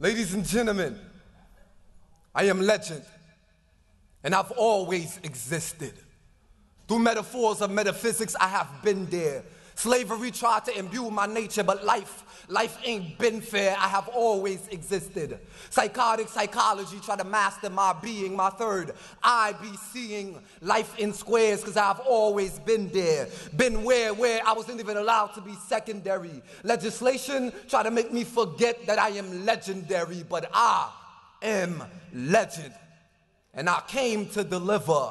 Ladies and gentlemen, I am legend, and I've always existed. Through metaphors of metaphysics, I have been there. Slavery tried to imbue my nature, but life ain't been fair. I have always existed. Psychotic psychology try to master my being. My third eye be seeing life in squares, because I've always been there. Been where I wasn't even allowed to be secondary. Legislation try to make me forget that I am legendary, but I am legend. And I came to deliver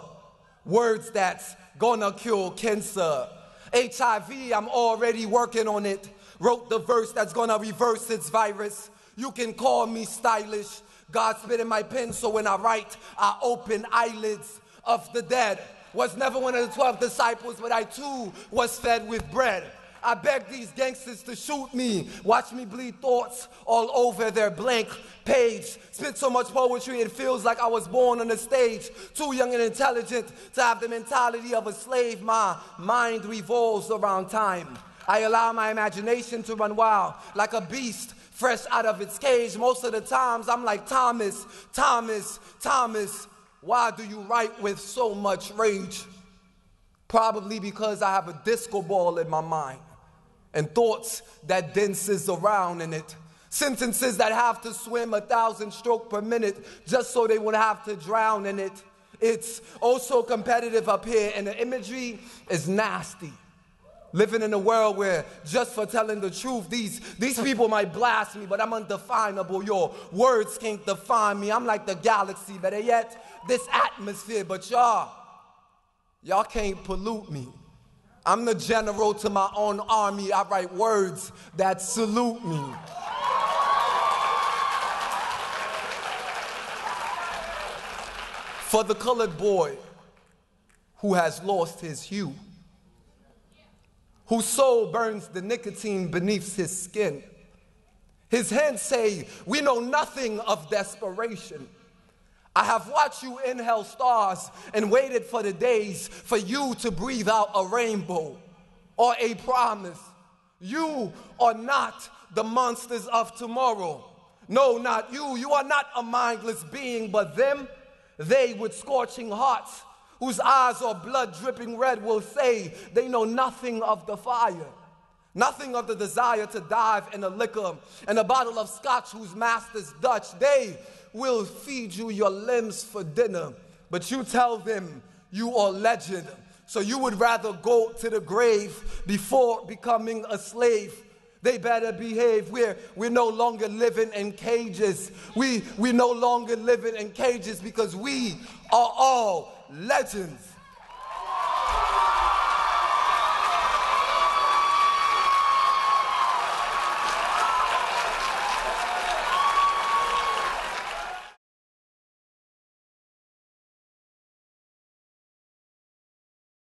words that's gonna cure cancer. HIV, I'm already working on it. Wrote the verse that's gonna reverse its virus. You can call me stylish. God spit in my pen, so when I write, I open eyelids of the dead. Was never one of the 12 disciples, but I too was fed with bread. I beg these gangsters to shoot me. Watch me bleed thoughts all over their blank page. Spit so much poetry it feels like I was born on the stage. Too young and intelligent to have the mentality of a slave. My mind revolves around time. I allow my imagination to run wild like a beast fresh out of its cage. Most of the times I'm like, Thomas, why do you write with so much rage? Probably because I have a disco ball in my mind and thoughts that dances around in it. Sentences that have to swim 1,000 strokes per minute just so they would have to drown in it. It's also competitive up here, and the imagery is nasty. Living in a world where, just for telling the truth, these people might blast me, but I'm undefinable. Your words can't define me. I'm like the galaxy, better yet, this atmosphere, but y'all can't pollute me. I'm the general to my own army. I write words that salute me. For the colored boy who has lost his hue, whose soul burns the nicotine beneath his skin. His hands say, we know nothing of desperation. I have watched you inhale stars and waited for the days for you to breathe out a rainbow or a promise. You are not the monsters of tomorrow. No, not you. You are not a mindless being, but them, they with scorching hearts, whose eyes are blood dripping red, will say they know nothing of the fire. Nothing of the desire to dive in a liquor and a bottle of scotch whose master's Dutch. They will feed you your limbs for dinner, but you tell them you are legend. So you would rather go to the grave before becoming a slave. They better behave. We're no longer living in cages. We no longer living in cages because we are all legends.